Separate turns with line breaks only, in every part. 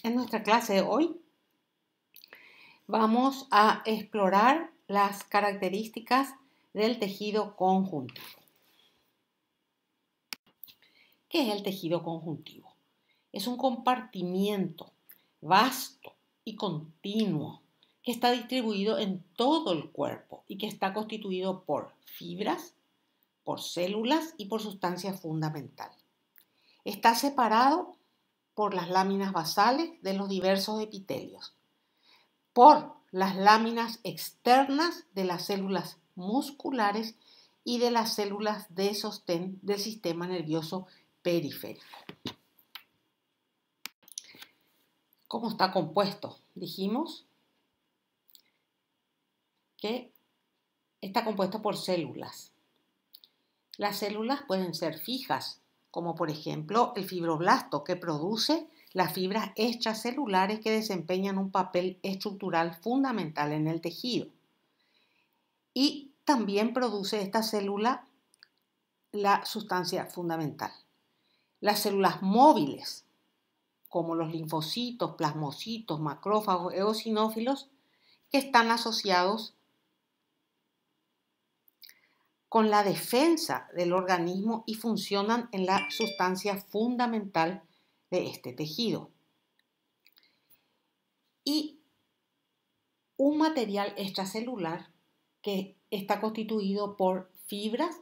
En nuestra clase de hoy vamos a explorar las características del tejido conjuntivo. ¿Qué es el tejido conjuntivo? Es un compartimiento vasto y continuo que está distribuido en todo el cuerpo y que está constituido por fibras, por células y por sustancia fundamental. Está separado por las láminas basales de los diversos epitelios, por las láminas externas de las células musculares y de las células de sostén del sistema nervioso periférico. ¿Cómo está compuesto? Dijimos que está compuesto por células. Las células pueden ser fijas, como por ejemplo el fibroblasto, que produce las fibras extracelulares que desempeñan un papel estructural fundamental en el tejido. Y también produce esta célula la sustancia fundamental. Las células móviles, como los linfocitos, plasmocitos, macrófagos, eosinófilos, que están asociados con la defensa del organismo y funcionan en la sustancia fundamental de este tejido. Y un material extracelular que está constituido por fibras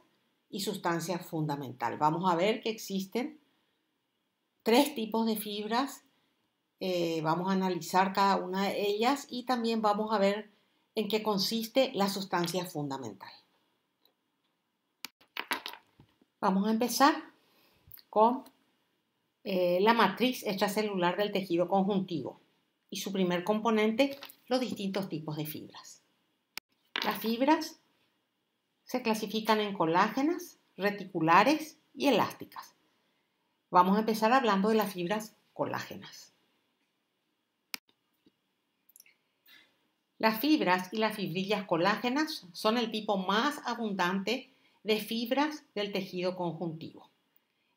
y sustancia fundamental. Vamos a ver que existen 3 tipos de fibras. Vamos a analizar cada una de ellas y también vamos a ver en qué consiste la sustancia fundamental. Vamos a empezar con la matriz extracelular del tejido conjuntivo y su primer componente, los distintos tipos de fibras. Las fibras se clasifican en colágenas, reticulares y elásticas. Vamos a empezar hablando de las fibras colágenas. Las fibras y las fibrillas colágenas son el tipo más abundante de fibras del tejido conjuntivo.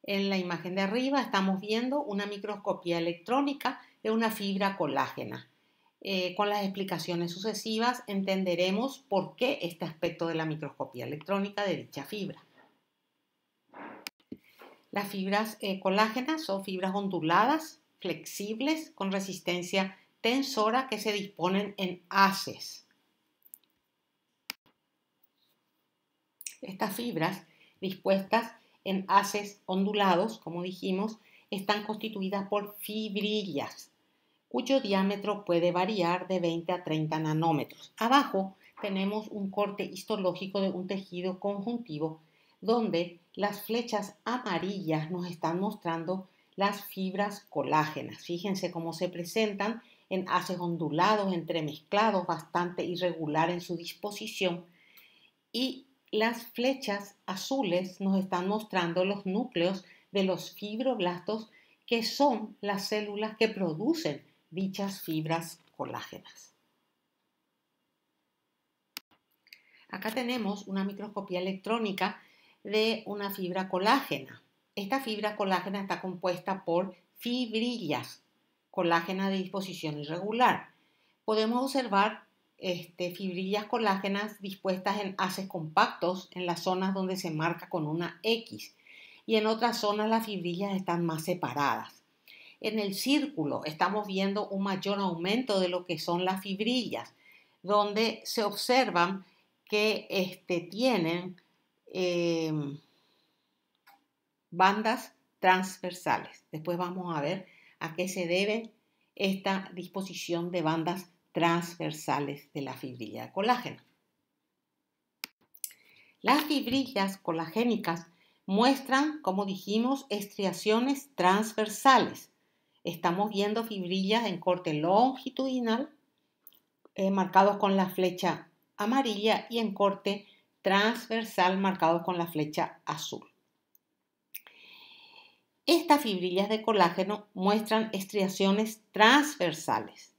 En la imagen de arriba estamos viendo una microscopía electrónica de una fibra colágena. Con las explicaciones sucesivas entenderemos por qué este aspecto de la microscopía electrónica de dicha fibra. Las fibras colágenas son fibras onduladas, flexibles, con resistencia tensora que se disponen en haces. Estas fibras dispuestas en haces ondulados, como dijimos, están constituidas por fibrillas, cuyo diámetro puede variar de 20 a 30 nanómetros. Abajo tenemos un corte histológico de un tejido conjuntivo donde las flechas amarillas nos están mostrando las fibras colágenas. Fíjense cómo se presentan en haces ondulados, entremezclados, bastante irregular en su disposición. Y las flechas azules nos están mostrando los núcleos de los fibroblastos, que son las células que producen dichas fibras colágenas. Acá tenemos una microscopía electrónica de una fibra colágena. Esta fibra colágena está compuesta por fibrillas colágenas de disposición irregular. Podemos observar fibrillas colágenas dispuestas en haces compactos en las zonas donde se marca con una X, y en otras zonas las fibrillas están más separadas. En el círculo estamos viendo un mayor aumento de lo que son las fibrillas, donde se observan que tienen bandas transversales. Después vamos a ver a qué se debe esta disposición de bandas transversales de la fibrilla de colágeno. Las fibrillas colagénicas muestran, como dijimos, estriaciones transversales. Estamos viendo fibrillas en corte longitudinal, marcados con la flecha amarilla, y en corte transversal, marcados con la flecha azul. Estas fibrillas de colágeno muestran estriaciones transversales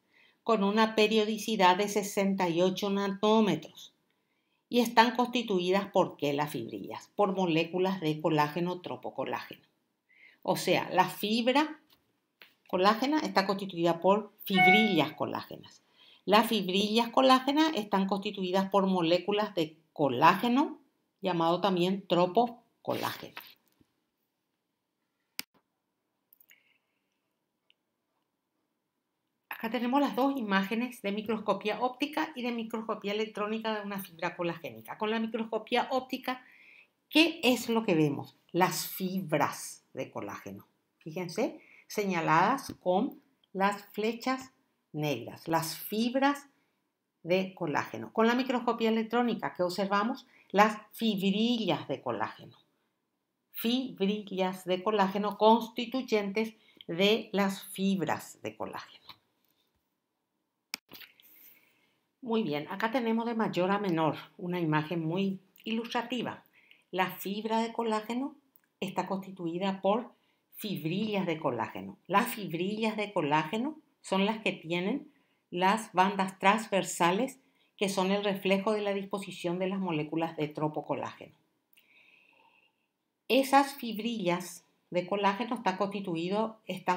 con una periodicidad de 68 nanómetros y están constituidas ¿por qué las fibrillas? Por moléculas de colágeno tropocolágeno. O sea, la fibra colágena está constituida por fibrillas colágenas. Las fibrillas colágenas están constituidas por moléculas de colágeno, llamado también tropocolágeno. Acá tenemos las dos imágenes de microscopía óptica y de microscopía electrónica de una fibra colagénica. Con la microscopía óptica, ¿qué es lo que vemos? Las fibras de colágeno. Fíjense, señaladas con las flechas negras, las fibras de colágeno. Con la microscopía electrónica, ¿qué observamos? Las fibrillas de colágeno. Fibrillas de colágeno constituyentes de las fibras de colágeno. Muy bien, acá tenemos de mayor a menor una imagen muy ilustrativa. La fibra de colágeno está constituida por fibrillas de colágeno. Las fibrillas de colágeno son las que tienen las bandas transversales, que son el reflejo de la disposición de las moléculas de tropocolágeno. Esas fibrillas de colágeno están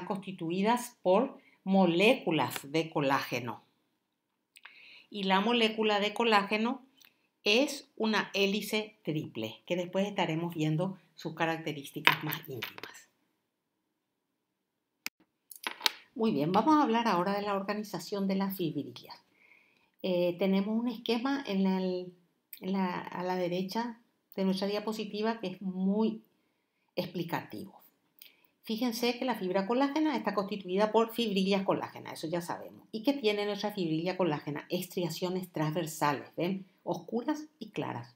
constituidas por moléculas de colágeno. Y la molécula de colágeno es una hélice triple, que después estaremos viendo sus características más íntimas. Muy bien, vamos a hablar ahora de la organización de las fibrillas. Tenemos un esquema a la derecha de nuestra diapositiva que es muy explicativo. Fíjense que la fibra colágena está constituida por fibrillas colágenas, eso ya sabemos. ¿Y qué tiene nuestra fibrilla colágena? Estriaciones transversales, ¿ven? Oscuras y claras,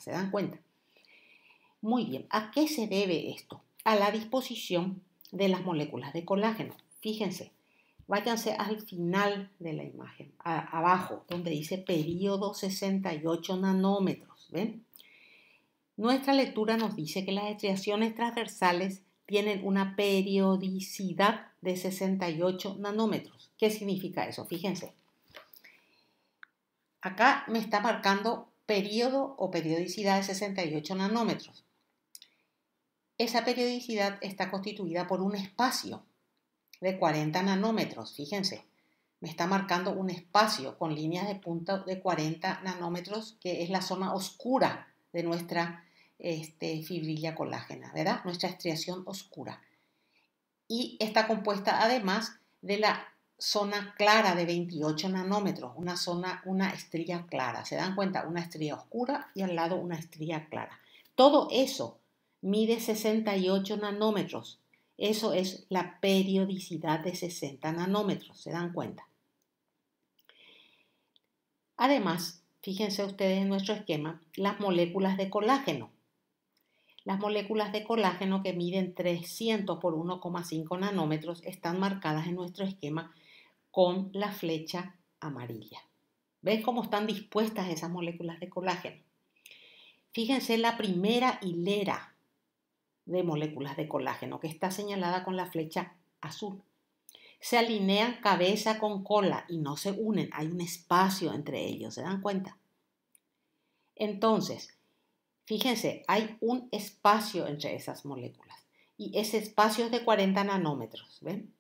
¿se dan cuenta? Muy bien, ¿a qué se debe esto? A la disposición de las moléculas de colágeno. Fíjense, váyanse al final de la imagen, abajo, donde dice período 68 nanómetros, ¿ven? Nuestra lectura nos dice que las estriaciones transversales tienen una periodicidad de 68 nanómetros. ¿Qué significa eso? Fíjense. Acá me está marcando periodo o periodicidad de 68 nanómetros. Esa periodicidad está constituida por un espacio de 40 nanómetros. Fíjense, me está marcando un espacio con líneas de punta de 40 nanómetros, que es la zona oscura de nuestra fibrilla colágena, ¿verdad? Nuestra estriación oscura. Y está compuesta además de la zona clara de 28 nanómetros, una estría clara. ¿Se dan cuenta? Una estría oscura y al lado una estría clara. Todo eso mide 68 nanómetros. Eso es la periodicidad de 60 nanómetros. ¿Se dan cuenta? Además, fíjense ustedes en nuestro esquema, las moléculas de colágeno. Las moléculas de colágeno que miden 300 por 1,5 nanómetros están marcadas en nuestro esquema con la flecha amarilla. ¿Ven cómo están dispuestas esas moléculas de colágeno? Fíjense la primera hilera de moléculas de colágeno que está señalada con la flecha azul. Se alinean cabeza con cola y no se unen, hay un espacio entre ellos, ¿se dan cuenta? Entonces, fíjense, hay un espacio entre esas moléculas y ese espacio es de 40 nanómetros, ¿ven?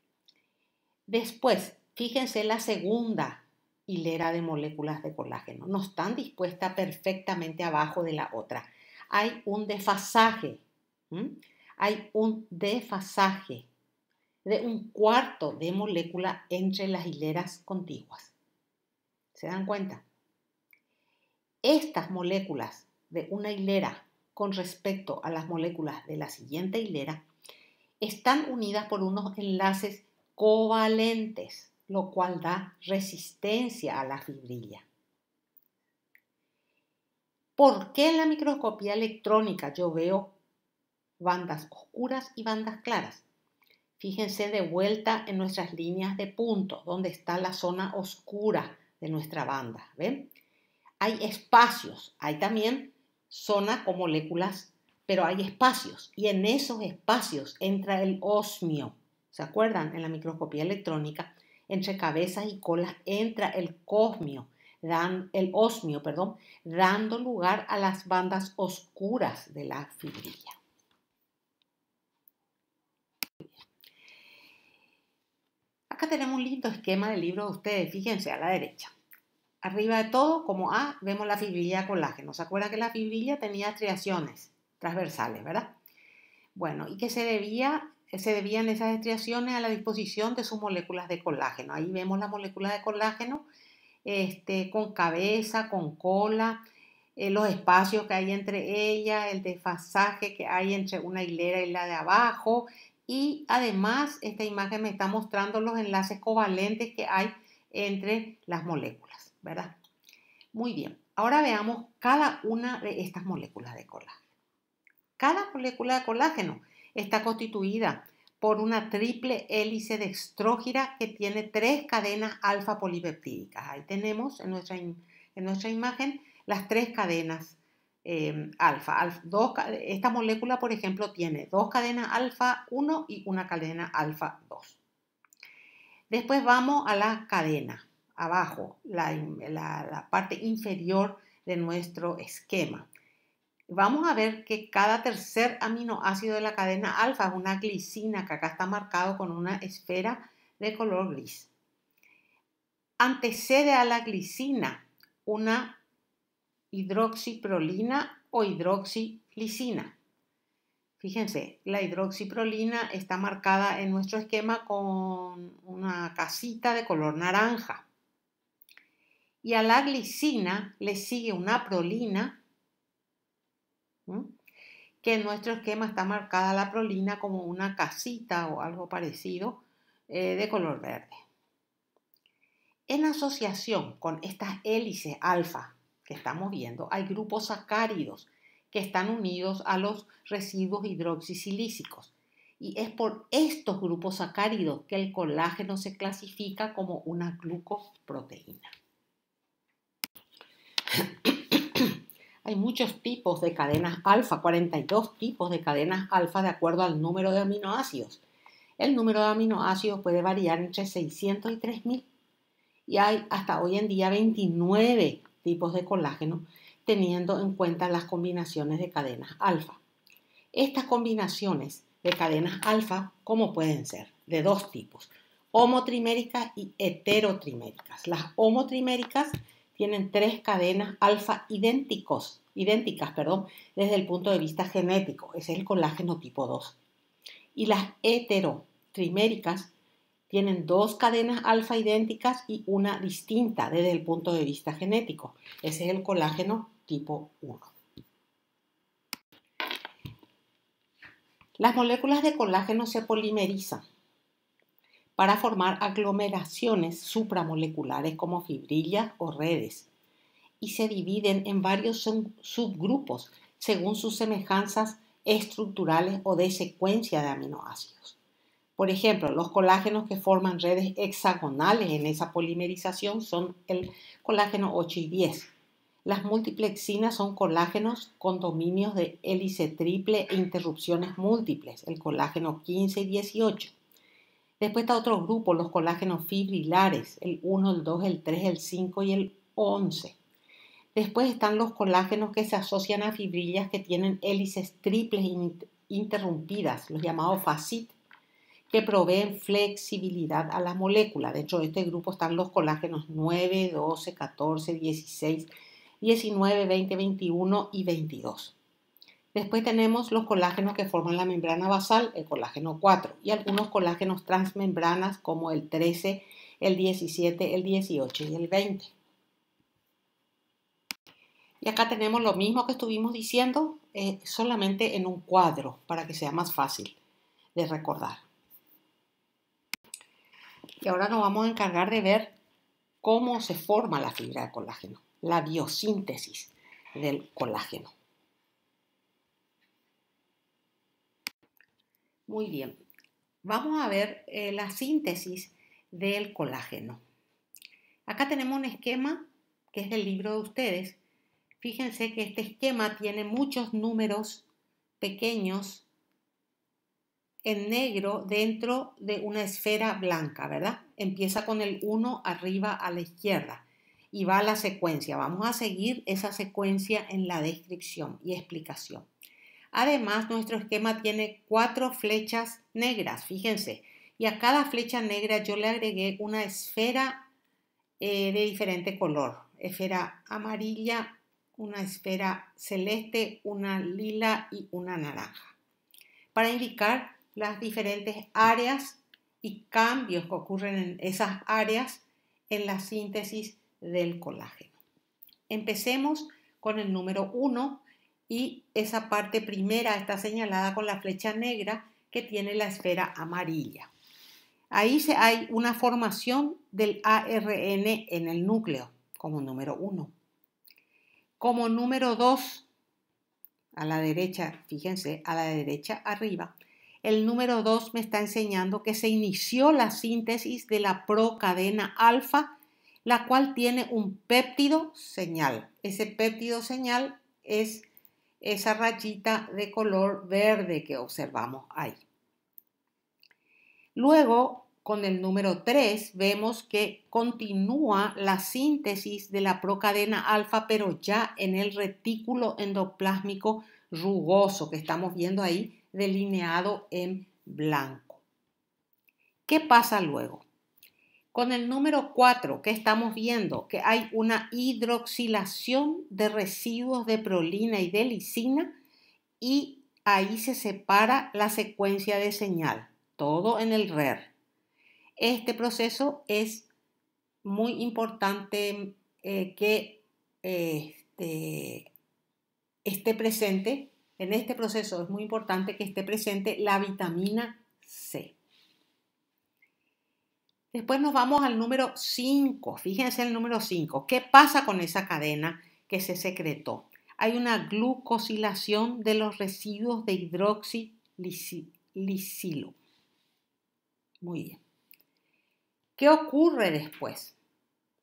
Después, fíjense la segunda hilera de moléculas de colágeno. No están dispuestas perfectamente abajo de la otra. Hay un desfasaje. Hay un desfasaje de un cuarto de molécula entre las hileras contiguas. ¿Se dan cuenta? Estas moléculas de una hilera con respecto a las moléculas de la siguiente hilera están unidas por unos enlaces covalentes, lo cual da resistencia a la fibrilla. ¿Por qué en la microscopía electrónica yo veo bandas oscuras y bandas claras? Fíjense de vuelta en nuestras líneas de punto, donde está la zona oscura de nuestra banda. ¿Ven? Hay espacios, hay también zona con moléculas, pero hay espacios. Y en esos espacios entra el osmio. ¿Se acuerdan? En la microscopía electrónica, entre cabezas y colas entra el osmio, dando lugar a las bandas oscuras de la fibrilla. Acá tenemos un lindo esquema del libro de ustedes, fíjense a la derecha. Arriba de todo, como A, vemos la fibrilla de colágeno. ¿Se acuerdan que la fibrilla tenía estriaciones transversales, verdad? Bueno, y que se debían esas estriaciones a la disposición de sus moléculas de colágeno. Ahí vemos las moléculas de colágeno con cabeza, con cola, los espacios que hay entre ellas, el desfasaje que hay entre una hilera y la de abajo. Y además, esta imagen me está mostrando los enlaces covalentes que hay entre las moléculas, ¿verdad? Muy bien, ahora veamos cada una de estas moléculas de colágeno. Cada molécula de colágeno está constituida por una triple hélice dextrógira que tiene 3 cadenas alfa polipeptídicas. Ahí tenemos en nuestra imagen las 3 cadenas alfa. Esta molécula, por ejemplo, tiene 2 cadenas alfa 1 y una cadena alfa 2. Después vamos a la cadena, abajo, la parte inferior de nuestro esquema. Vamos a ver que cada tercer aminoácido de la cadena alfa es una glicina, que acá está marcado con una esfera de color gris. Antecede a la glicina una hidroxiprolina o hidroxilisina. Fíjense, la hidroxiprolina está marcada en nuestro esquema con una casita de color naranja. Y a la glicina le sigue una prolina, que en nuestro esquema está marcada la prolina como una casita o algo parecido de color verde. En asociación con estas hélices alfa que estamos viendo, hay grupos sacáridos que están unidos a los residuos hidroxisilícicos. Y es por estos grupos sacáridos que el colágeno se clasifica como una glucoproteína. Hay muchos tipos de cadenas alfa, 42 tipos de cadenas alfa de acuerdo al número de aminoácidos. El número de aminoácidos puede variar entre 600 y 3000 y hay hasta hoy en día 29 tipos de colágeno teniendo en cuenta las combinaciones de cadenas alfa. Estas combinaciones de cadenas alfa, ¿cómo pueden ser? De 2 tipos, homotriméricas y heterotriméricas. Las homotriméricas tienen 3 cadenas alfa idénticas, desde el punto de vista genético. Ese es el colágeno tipo 2. Y las heterotriméricas tienen 2 cadenas alfa idénticas y una distinta desde el punto de vista genético. Ese es el colágeno tipo 1. Las moléculas de colágeno se polimerizan para formar aglomeraciones supramoleculares como fibrillas o redes y se dividen en varios subgrupos según sus semejanzas estructurales o de secuencia de aminoácidos. Por ejemplo, los colágenos que forman redes hexagonales en esa polimerización son el colágeno 8 y 10. Las multiplexinas son colágenos con dominios de hélice triple e interrupciones múltiples, el colágeno 15 y 18. Después está otro grupo, los colágenos fibrilares, el 1, el 2, el 3, el 5 y el 11. Después están los colágenos que se asocian a fibrillas que tienen hélices triples interrumpidas, los llamados FACIT, que proveen flexibilidad a la molécula. Dentro de este grupo están los colágenos 9, 12, 14, 16, 19, 20, 21 y 22. Después tenemos los colágenos que forman la membrana basal, el colágeno 4, y algunos colágenos transmembranas como el 13, el 17, el 18 y el 20. Y acá tenemos lo mismo que estuvimos diciendo, solamente en un cuadro, para que sea más fácil de recordar. Y ahora nos vamos a encargar de ver cómo se forma la fibra de colágeno, la biosíntesis del colágeno. Muy bien, vamos a ver la síntesis del colágeno. Acá tenemos un esquema que es del libro de ustedes. Fíjense que este esquema tiene muchos números pequeños en negro dentro de una esfera blanca, ¿verdad? Empieza con el 1 arriba a la izquierda y va a la secuencia. Vamos a seguir esa secuencia en la descripción y explicación. Además, nuestro esquema tiene 4 flechas negras, fíjense, y a cada flecha negra yo le agregué una esfera de diferente color. Esfera amarilla, una esfera celeste, una lila y una naranja, para indicar las diferentes áreas y cambios que ocurren en esas áreas en la síntesis del colágeno. Empecemos con el número 1 y esa parte primera está señalada con la flecha negra que tiene la esfera amarilla. Ahí hay una formación del ARN en el núcleo como número 1. Como número 2, a la derecha, fíjense, a la derecha arriba, el número 2 me está enseñando que se inició la síntesis de la procadena alfa, la cual tiene un péptido señal. Ese péptido señal es esa rayita de color verde que observamos ahí. Luego, con el número 3, vemos que continúa la síntesis de la procadena alfa, pero ya en el retículo endoplásmico rugoso que estamos viendo ahí, delineado en blanco. ¿Qué pasa luego? Con el número 4, que estamos viendo que hay una hidroxilación de residuos de prolina y de lisina, y ahí se separa la secuencia de señal, todo en el RER. Este proceso es muy importante que esté presente. En este proceso es muy importante que esté presente la vitamina C. Después nos vamos al número 5. Fíjense el número 5. ¿Qué pasa con esa cadena que se secretó? Hay una glucosilación de los residuos de hidroxilisilo. Muy bien. ¿Qué ocurre después?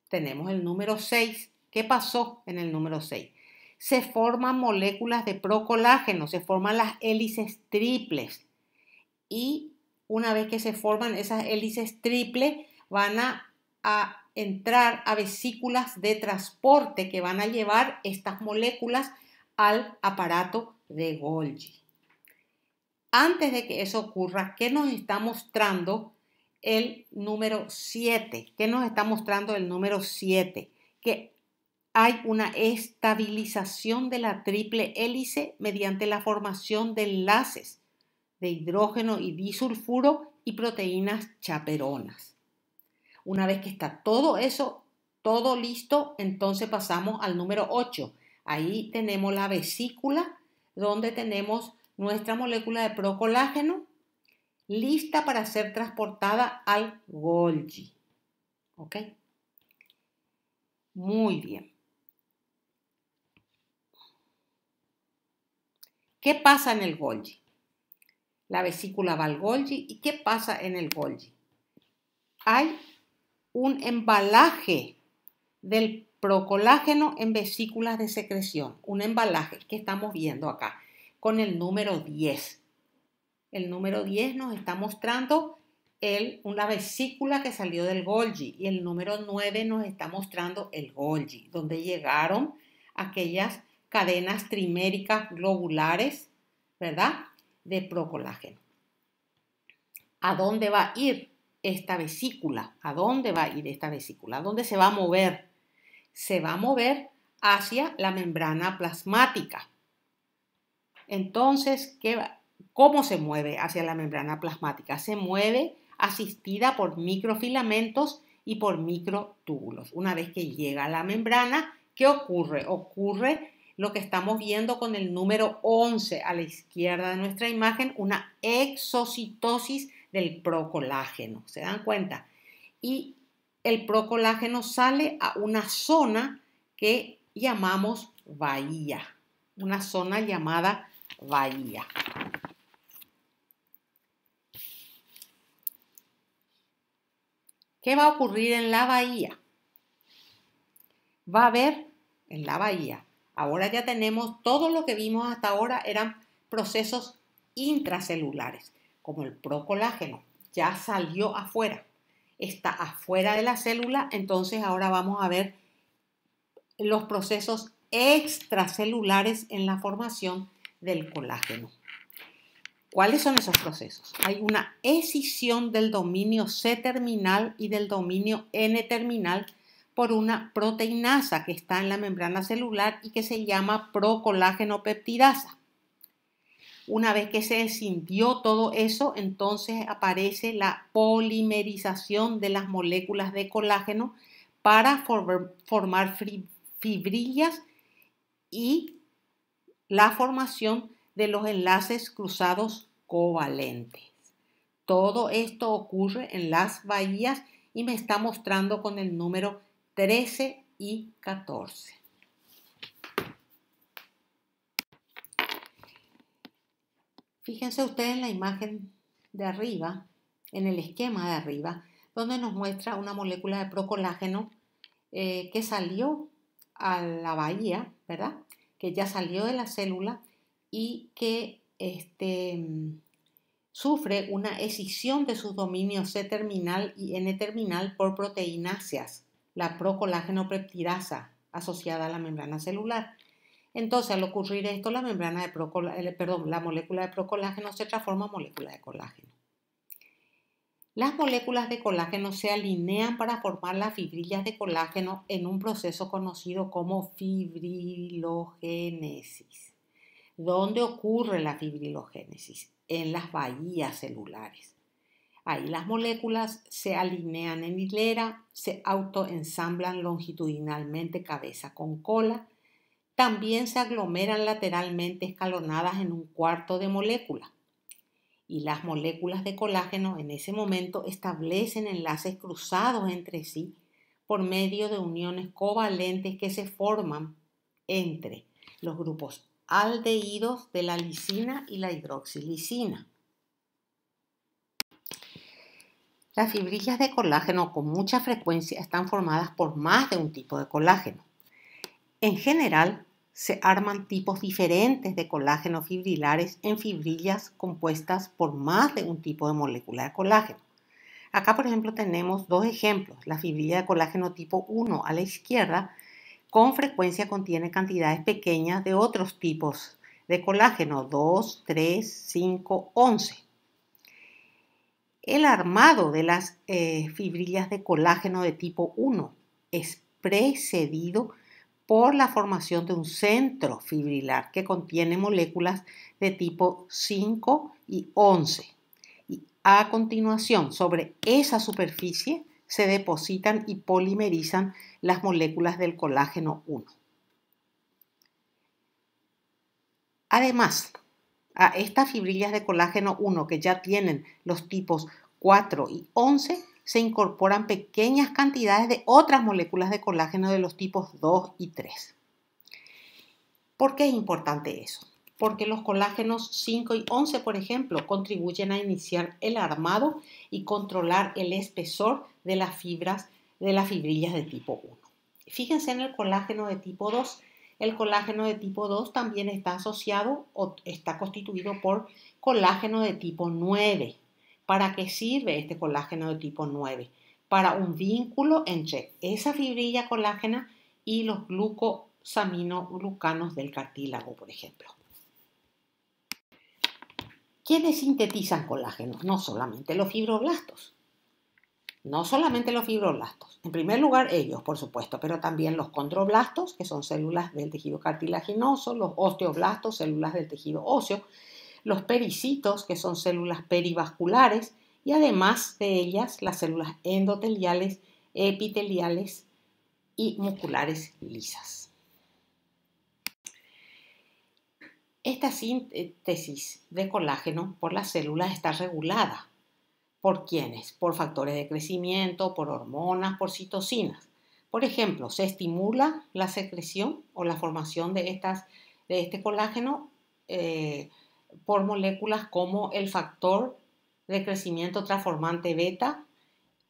Tenemos el número 6. ¿Qué pasó en el número 6? Se forman moléculas de procolágeno, se forman las hélices triples. Y una vez que se forman esas hélices triples, van a entrar a vesículas de transporte que van a llevar estas moléculas al aparato de Golgi. Antes de que eso ocurra, ¿qué nos está mostrando el número 7? ¿Qué nos está mostrando el número 7? Que hay una estabilización de la triple hélice mediante la formación de enlaces de hidrógeno y disulfuro y proteínas chaperonas. Una vez que está todo eso, todo listo, entonces pasamos al número 8. Ahí tenemos la vesícula donde tenemos nuestra molécula de procolágeno lista para ser transportada al Golgi. ¿Ok? Muy bien. ¿Qué pasa en el Golgi? La vesícula va al Golgi. ¿Y qué pasa en el Golgi? Hay un embalaje del procolágeno en vesículas de secreción. Un embalaje que estamos viendo acá con el número 10. El número 10 nos está mostrando una vesícula que salió del Golgi, y el número 9 nos está mostrando el Golgi, donde llegaron aquellas cadenas triméricas globulares, ¿verdad?, de procolágeno. ¿A dónde va a ir esta vesícula? ¿A dónde va a ir esta vesícula? ¿A dónde se va a mover? Se va a mover hacia la membrana plasmática. Entonces, ¿cómo se mueve hacia la membrana plasmática? Se mueve asistida por microfilamentos y por microtúbulos. Una vez que llega a la membrana, ¿qué ocurre? Ocurre lo que estamos viendo con el número 11 a la izquierda de nuestra imagen, una exocitosis del procolágeno. ¿Se dan cuenta? Y el procolágeno sale a una zona que llamamos bahía, una zona llamada bahía. ¿Qué va a ocurrir en la bahía? Va a haber en la bahía, ahora ya tenemos todo lo que vimos hasta ahora, eran procesos intracelulares, como el procolágeno, ya salió afuera, está afuera de la célula, entonces ahora vamos a ver los procesos extracelulares en la formación del colágeno. ¿Cuáles son esos procesos? Hay una escisión del dominio C-terminal y del dominio N-terminal por una proteinasa que está en la membrana celular y que se llama procolágeno peptidasa. Una vez que se escindió todo eso, entonces aparece la polimerización de las moléculas de colágeno para formar fibrillas y la formación de los enlaces cruzados covalentes. Todo esto ocurre en las bahías y me está mostrando con el número 13 y 14. Fíjense ustedes en la imagen de arriba, en el esquema de arriba, donde nos muestra una molécula de procolágeno que salió a la bahía, ¿verdad? Que ya salió de la célula y que sufre una escisión de sus dominios C-terminal y N-terminal por proteínáceas, la procolágeno peptidasa asociada a la membrana celular. Entonces, al ocurrir esto, la molécula de procolágeno se transforma en molécula de colágeno. Las moléculas de colágeno se alinean para formar las fibrillas de colágeno en un proceso conocido como fibrilogénesis. ¿Dónde ocurre la fibrilogénesis? En las bahías celulares. Ahí las moléculas se alinean en hilera, se autoensamblan longitudinalmente cabeza con cola. También se aglomeran lateralmente escalonadas en un cuarto de molécula. Y las moléculas de colágeno en ese momento establecen enlaces cruzados entre sí por medio de uniones covalentes que se forman entre los grupos aldehídos de la lisina y la hidroxilisina. Las fibrillas de colágeno con mucha frecuencia están formadas por más de un tipo de colágeno. En general, se arman tipos diferentes de colágeno fibrilares en fibrillas compuestas por más de un tipo de molécula de colágeno. Acá, por ejemplo, tenemos dos ejemplos. La fibrilla de colágeno tipo 1 a la izquierda con frecuencia contiene cantidades pequeñas de otros tipos de colágeno, 2, 3, 5, 11. El armado de las fibrillas de colágeno de tipo 1 es precedido por la formación de un centro fibrilar que contiene moléculas de tipo 5 y 11. Y a continuación, sobre esa superficie se depositan y polimerizan las moléculas del colágeno 1. Además, a estas fibrillas de colágeno 1 que ya tienen los tipos 4 y 11, se incorporan pequeñas cantidades de otras moléculas de colágeno de los tipos 2 y 3. ¿Por qué es importante eso? Porque los colágenos 5 y 11, por ejemplo, contribuyen a iniciar el armado y controlar el espesor de las fibrillas de tipo 1. Fíjense en el colágeno de tipo 2. El colágeno de tipo 2 también está asociado o está constituido por colágeno de tipo 9. ¿Para qué sirve este colágeno de tipo 9? Para un vínculo entre esa fibrilla colágena y los glucosaminoglucanos del cartílago, por ejemplo. ¿Quiénes sintetizan colágeno? No solamente los fibroblastos. En primer lugar ellos, por supuesto, pero también los condroblastos, que son células del tejido cartilaginoso, los osteoblastos, células del tejido óseo, los pericitos, que son células perivasculares, y además de ellas las células endoteliales, epiteliales y musculares lisas. Esta síntesis de colágeno por las células está regulada. ¿Por quiénes? Por factores de crecimiento, por hormonas, por citocinas. Por ejemplo, se estimula la secreción o la formación de este colágeno por moléculas como el factor de crecimiento transformante beta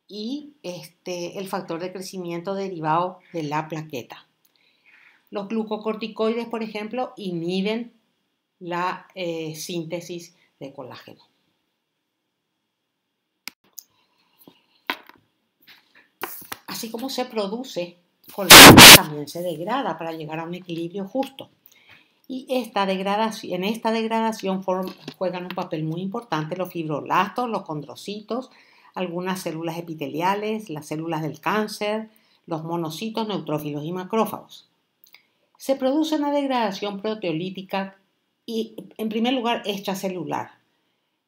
y el factor de crecimiento derivado de la plaqueta. Los glucocorticoides, por ejemplo, inhiben la síntesis de colágeno. Así como se produce colágeno, también se degrada para llegar a un equilibrio justo. Y en esta degradación juegan un papel muy importante los fibroblastos, los condrocitos, algunas células epiteliales, las células del cáncer, los monocitos, neutrófilos y macrófagos. Se produce una degradación proteolítica y, en primer lugar, extracelular,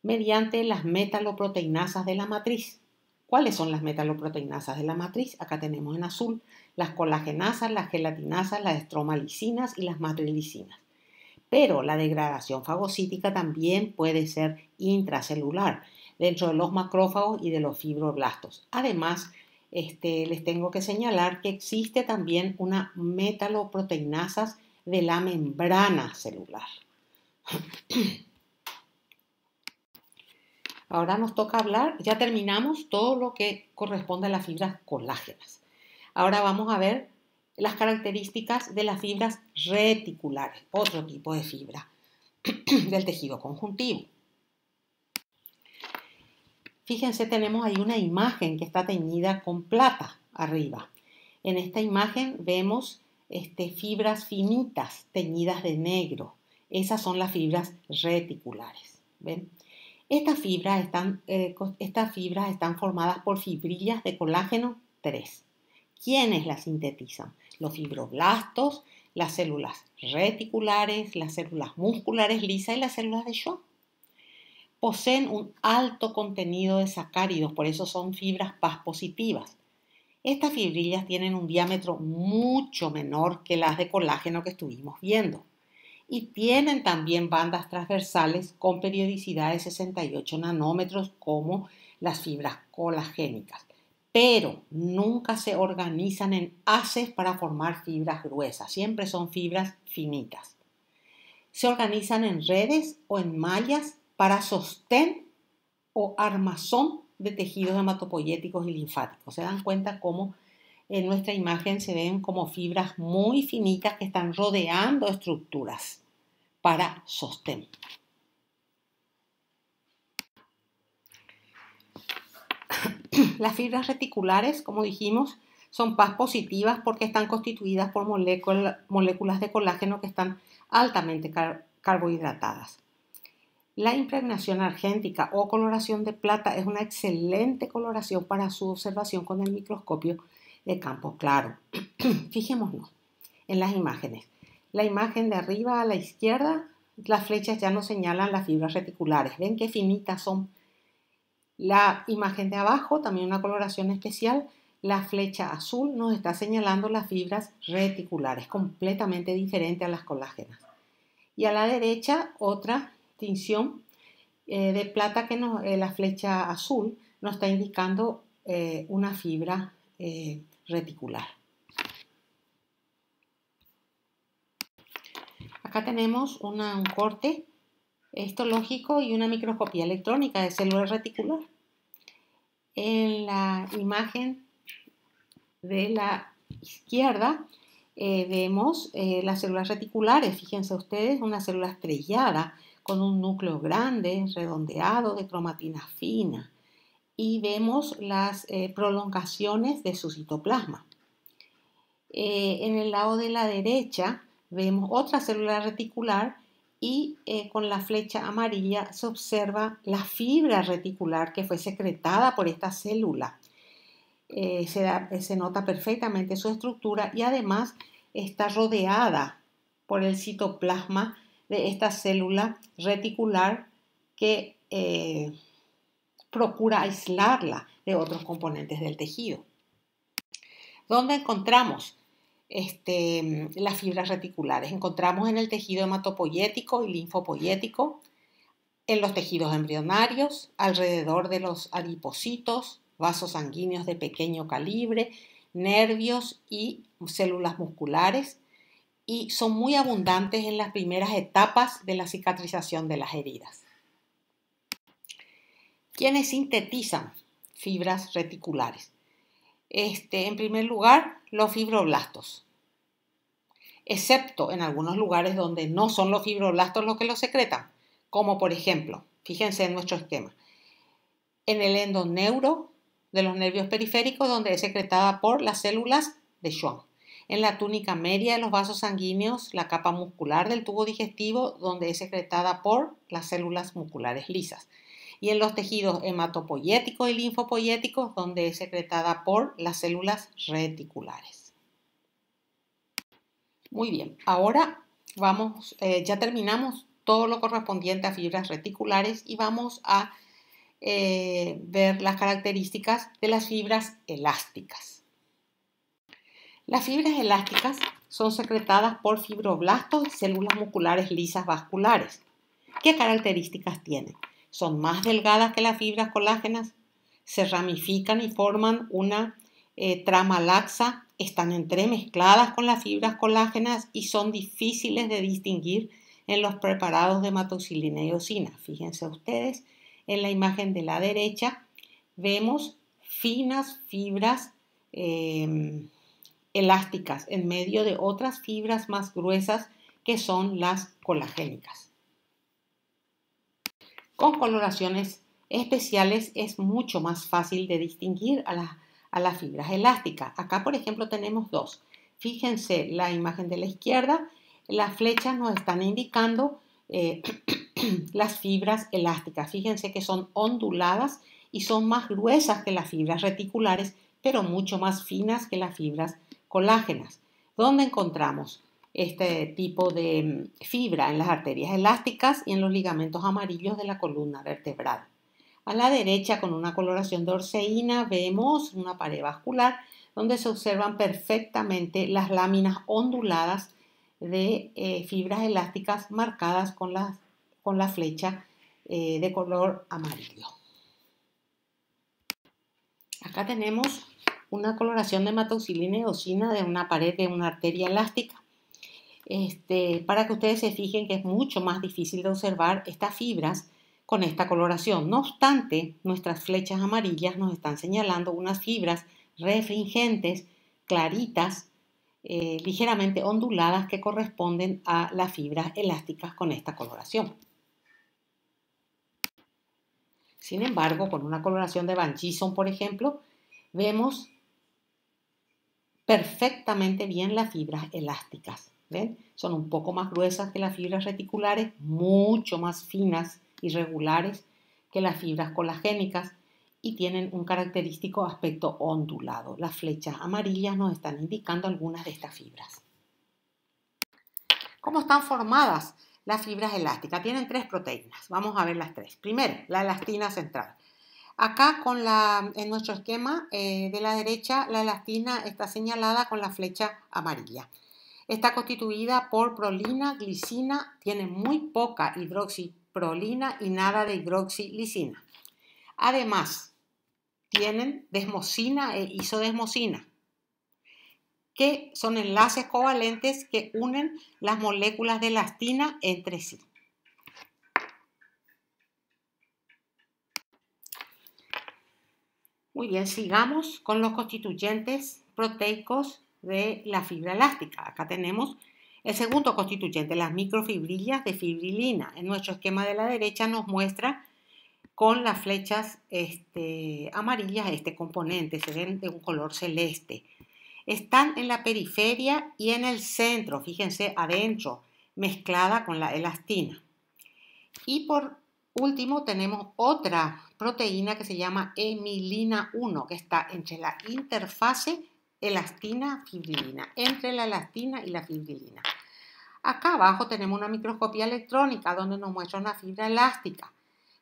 mediante las metaloproteinasas de la matriz. ¿Cuáles son las metaloproteinasas de la matriz? Acá tenemos en azul las colagenasas, las gelatinasas, las estromalicinas y las matrilicinas. Pero la degradación fagocítica también puede ser intracelular dentro de los macrófagos y de los fibroblastos. Además, les tengo que señalar que existe también una metaloproteinasas de la membrana celular. Ahora nos toca hablar, ya terminamos todo lo que corresponde a las fibras colágenas. Ahora vamos a ver las características de las fibras reticulares, otro tipo de fibra del tejido conjuntivo. Fíjense, tenemos ahí una imagen que está teñida con plata arriba. En esta imagen vemos fibras finitas teñidas de negro. Esas son las fibras reticulares. ¿Ven? Estas fibras están formadas por fibrillas de colágeno 3. ¿Quiénes las sintetizan? Los fibroblastos, las células reticulares, las células musculares lisas y las células de Schwann. Poseen un alto contenido de sacáridos, por eso son fibras Paz positivas. Estas fibrillas tienen un diámetro mucho menor que las de colágeno que estuvimos viendo y tienen también bandas transversales con periodicidad de 68 nanómetros como las fibras colagénicas, pero nunca se organizan en haces para formar fibras gruesas, siempre son fibras finitas. Se organizan en redes o en mallas para sostén o armazón de tejidos hematopoyéticos y linfáticos. Se dan cuenta cómo en nuestra imagen se ven como fibras muy finitas que están rodeando estructuras para sostén. Las fibras reticulares, como dijimos, son Paz positivas porque están constituidas por moléculas de colágeno que están altamente carbohidratadas. La impregnación argéntica o coloración de plata es una excelente coloración para su observación con el microscopio de campo claro. Fijémonos en las imágenes. La imagen de arriba a la izquierda, las flechas ya nos señalan las fibras reticulares. ¿Ven qué finitas son? La imagen de abajo, también una coloración especial, la flecha azul nos está señalando las fibras reticulares, completamente diferente a las colágenas. Y a la derecha, otra tinción de plata que la flecha azul nos está indicando una fibra reticular. Acá tenemos un corte histológico y una microscopía electrónica de célula reticular. En la imagen de la izquierda vemos las células reticulares. Fíjense ustedes, una célula estrellada con un núcleo grande, redondeado, de cromatina fina. Y vemos las prolongaciones de su citoplasma. En el lado de la derecha vemos otra célula reticular y con la flecha amarilla se observa la fibra reticular que fue secretada por esta célula. Se nota perfectamente su estructura y además está rodeada por el citoplasma de esta célula reticular que procura aislarla de otros componentes del tejido. ¿Dónde encontramos las fibras reticulares? Encontramos en el tejido hematopoyético y linfopoyético, en los tejidos embrionarios, alrededor de los adipocitos, vasos sanguíneos de pequeño calibre, nervios y células musculares, y son muy abundantes en las primeras etapas de la cicatrización de las heridas. ¿Quiénes sintetizan fibras reticulares? En primer lugar, los fibroblastos, excepto en algunos lugares donde no son los fibroblastos los que los secretan, como por ejemplo, fíjense en nuestro esquema, en el endoneuro de los nervios periféricos, donde es secretada por las células de Schwann. en la túnica media de los vasos sanguíneos, la capa muscular del tubo digestivo, donde es secretada por las células musculares lisas. Y en los tejidos hematopoyéticos y linfopoyéticos, donde es secretada por las células reticulares. Muy bien, ahora ya terminamos todo lo correspondiente a fibras reticulares y vamos a ver las características de las fibras elásticas. Las fibras elásticas son secretadas por fibroblastos y células musculares lisas vasculares. ¿Qué características tienen? Son más delgadas que las fibras colágenas, se ramifican y forman una trama laxa, están entremezcladas con las fibras colágenas y son difíciles de distinguir en los preparados de hematoxilina y eosina. Fíjense ustedes, en la imagen de la derecha vemos finas fibras elásticas en medio de otras fibras más gruesas que son las colagénicas. Con coloraciones especiales es mucho más fácil de distinguir a las fibras elásticas. Acá, por ejemplo, tenemos dos. Fíjense la imagen de la izquierda, las flechas nos están indicando las fibras elásticas. Fíjense que son onduladas y son más gruesas que las fibras reticulares, pero mucho más finas que las fibras colágenas. ¿Dónde encontramos este tipo de fibra? En las arterias elásticas y en los ligamentos amarillos de la columna vertebral. A la derecha, con una coloración de orceína, vemos una pared vascular donde se observan perfectamente las láminas onduladas de fibras elásticas marcadas con la flecha de color amarillo. Acá tenemos una coloración de hematoxilina y eosina de una pared de una arteria elástica. Para que ustedes se fijen que es mucho más difícil de observar estas fibras con esta coloración. No obstante, nuestras flechas amarillas nos están señalando unas fibras refringentes, claritas, ligeramente onduladas que corresponden a las fibras elásticas con esta coloración. Sin embargo, con una coloración de Van Gieson, por ejemplo, vemos perfectamente bien las fibras elásticas. ¿Ven? Son un poco más gruesas que las fibras reticulares, mucho más finas y regulares que las fibras colagénicas y tienen un característico aspecto ondulado. Las flechas amarillas nos están indicando algunas de estas fibras. ¿Cómo están formadas las fibras elásticas? Tienen tres proteínas. Vamos a ver las tres. Primero, la elastina central. Acá en nuestro esquema de la derecha, la elastina está señalada con la flecha amarilla. Está constituida por prolina, glicina, tiene muy poca hidroxiprolina y nada de hidroxilisina. Además, tienen desmosina e isodesmosina, que son enlaces covalentes que unen las moléculas de elastina entre sí. Muy bien, sigamos con los constituyentes proteicos de la fibra elástica. Acá tenemos el segundo constituyente, las microfibrillas de fibrilina. En nuestro esquema de la derecha nos muestra con las flechas amarillas este componente, se ven de un color celeste. Están en la periferia y en el centro, fíjense, adentro, mezclada con la elastina. Y por último tenemos otra proteína que se llama hemilina 1, que está entre la interfase elastina-fibrilina, entre la elastina y la fibrilina. Acá abajo tenemos una microscopía electrónica donde nos muestra una fibra elástica.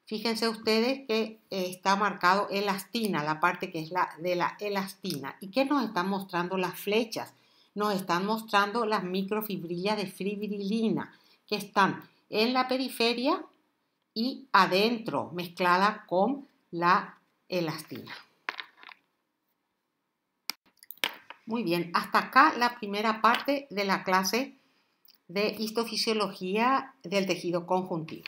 Fíjense ustedes que está marcado elastina, la parte que es la de la elastina. ¿Y qué nos están mostrando las flechas? Nos están mostrando las microfibrillas de fibrilina que están en la periferia y adentro, mezclada con la elastina. Muy bien, hasta acá la primera parte de la clase de histofisiología del tejido conjuntivo.